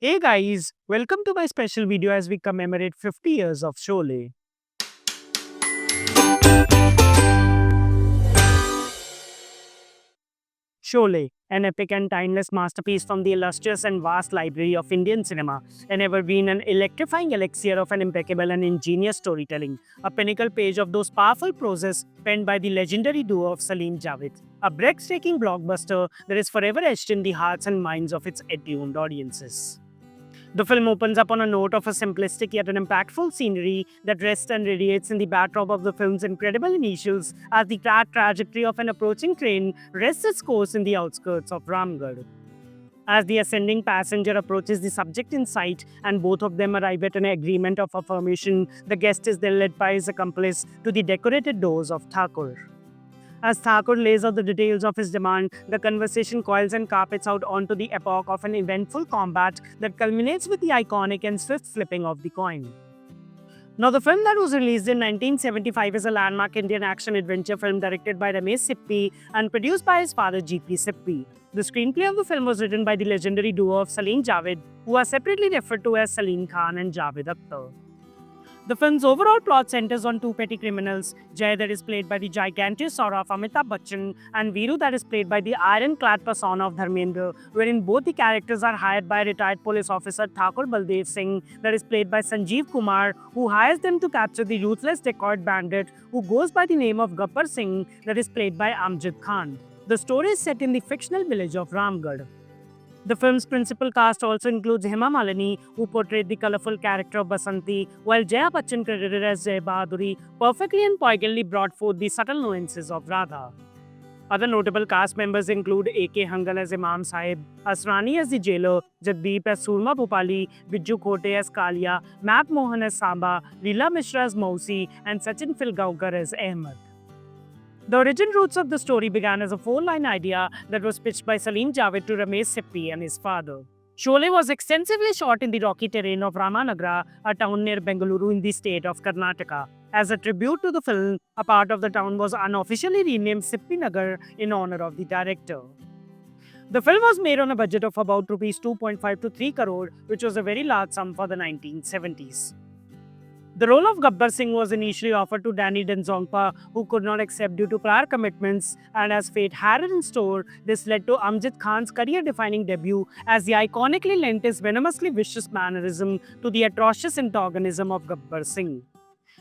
Hey guys, welcome to my special video as we commemorate 50 years of Sholay. Sholay, an epic and timeless masterpiece from the illustrious and vast library of Indian cinema, and ever been an electrifying elixir of an impeccable and ingenious storytelling, a pinnacle page of those powerful proses penned by the legendary duo of Salim-Javed, a breathtaking blockbuster that is forever etched in the hearts and minds of its attuned audiences. The film opens up on a note of a simplistic yet an impactful scenery that rests and radiates in the backdrop of the film's incredible initials as the trajectory of an approaching train rests its course in the outskirts of Ramgarh. As the ascending passenger approaches the subject in sight and both of them arrive at an agreement of affirmation, the guest is then led by his accomplice to the decorated doors of Thakur. As Thakur lays out the details of his demand, the conversation coils and carpets out onto the epoch of an eventful combat that culminates with the iconic and swift flipping of the coin. Now, the film that was released in 1975 is a landmark Indian action-adventure film directed by Ramesh Sippy and produced by his father G.P. Sippy. The screenplay of the film was written by the legendary duo of Salim-Javed, who are separately referred to as Salim Khan and Javed Akhtar. The film's overall plot centers on two petty criminals, Jay that is played by the gigantic aura of Amitabh Bachchan and Veeru that is played by the ironclad persona of Dharmendra, wherein both the characters are hired by retired police officer Thakur Baldev Singh that is played by Sanjeev Kumar, who hires them to capture the ruthless dacoit bandit who goes by the name of Gabbar Singh that is played by Amjad Khan. The story is set in the fictional village of Ramgarh. The film's principal cast also includes Hema Malini, who portrayed the colorful character of Basanti, while Jaya Bachchan, credited as Jai Bahaduri, perfectly and poignantly brought forth the subtle nuances of Radha. Other notable cast members include A.K. Hangal as Imam Sahib, Asrani as the jailer, Jagdeep as Surma Bhopali, Bijju Khote as Kalia, Matt Mohan as Samba, Leela Mishra as Mausi, and Sachin Filgaonkar as Ahmed. The origin roots of the story began as a four-line idea that was pitched by Salim-Javed to Ramesh Sippy and his father. Sholay was extensively shot in the rocky terrain of Ramanagara, a town near Bengaluru in the state of Karnataka. As a tribute to the film, a part of the town was unofficially renamed Sippy Nagar in honor of the director. The film was made on a budget of about Rs 2.5 to 3 crore, which was a very large sum for the 1970s. The role of Gabbar Singh was initially offered to Danny Denzongpa, who could not accept due to prior commitments, and as fate had it in store, this led to Amjad Khan's career-defining debut as he iconically lent his venomously vicious mannerism to the atrocious antagonism of Gabbar Singh.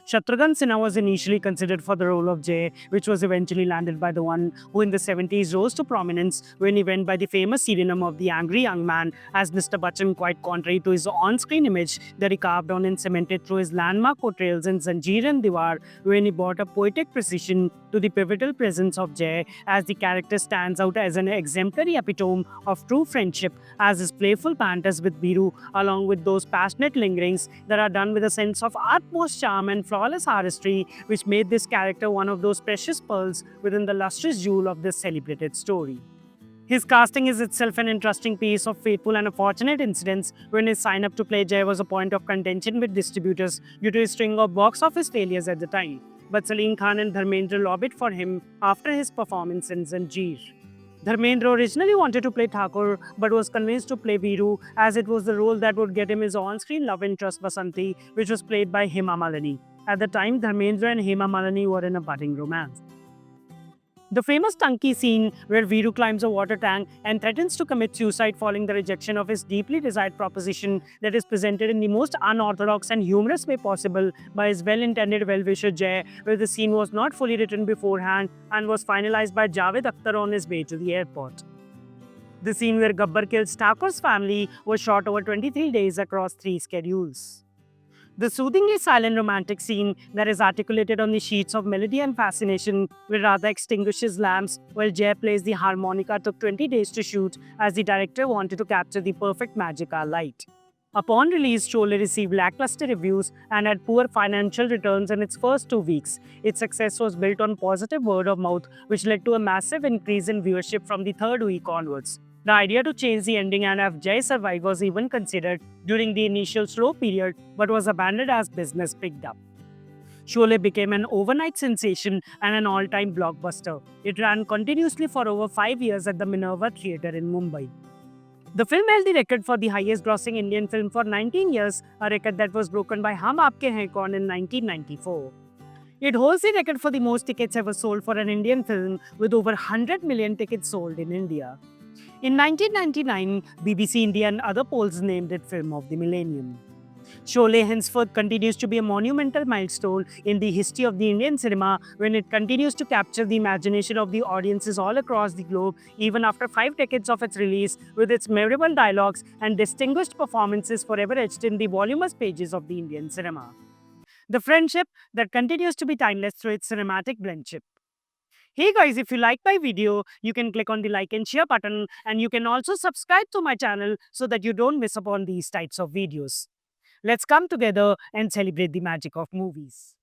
Shatrughan Sinha was initially considered for the role of Jay, which was eventually landed by the one who in the 70s rose to prominence when he went by the famous pseudonym of the Angry Young Man as Mr. Bachchan, quite contrary to his on-screen image that he carved on and cemented through his landmark portrayals in Zanjeer and Diwar, when he brought a poetic precision to the pivotal presence of Jay as the character stands out as an exemplary epitome of true friendship as his playful banters with Veeru, along with those passionate lingerings that are done with a sense of utmost charm and flawless artistry, which made this character one of those precious pearls within the lustrous jewel of this celebrated story. His casting is itself an interesting piece of fateful and unfortunate incidents when his sign-up to play Jay was a point of contention with distributors due to a string of box office failures at the time. But Salim Khan and Dharmendra lobbied for him after his performance in Zanjeer. Dharmendra originally wanted to play Thakur but was convinced to play Veeru as it was the role that would get him his on-screen love interest Basanti, which was played by Hema Malini. At the time, Dharmendra and Hema Malini were in a budding romance. The famous Tanki scene where Veeru climbs a water tank and threatens to commit suicide following the rejection of his deeply desired proposition that is presented in the most unorthodox and humorous way possible by his well-intended well-wisher Jay, where the scene was not fully written beforehand and was finalized by Javed Akhtar on his way to the airport. The scene where Gabbar kills Thakur's family was shot over 23 days across 3 schedules. The soothingly silent romantic scene that is articulated on the sheets of melody and fascination, where Radha extinguishes lamps while Jay plays the harmonica, took 20 days to shoot as the director wanted to capture the perfect magical light. Upon release, Sholay received lackluster reviews and had poor financial returns in its first 2 weeks. Its success was built on positive word of mouth, which led to a massive increase in viewership from the 3rd week onwards. The idea to change the ending and have Jay survive was even considered during the initial slow period, but was abandoned as business picked up. Sholay became an overnight sensation and an all-time blockbuster. It ran continuously for over 5 years at the Minerva Theatre in Mumbai. The film held the record for the highest grossing Indian film for 19 years, a record that was broken by Hum Aapke Hain Kaun in 1994. It holds the record for the most tickets ever sold for an Indian film, with over 100 million tickets sold in India. In 1999, BBC India and other polls named it Film of the Millennium. Sholay henceforth continues to be a monumental milestone in the history of the Indian cinema when it continues to capture the imagination of the audiences all across the globe even after 5 decades of its release, with its memorable dialogues and distinguished performances forever etched in the voluminous pages of the Indian cinema. The friendship that continues to be timeless through its cinematic blendship. Hey guys, if you like my video, you can click on the like and share button, and you can also subscribe to my channel so that you don't miss upon these types of videos. Let's come together and celebrate the magic of movies.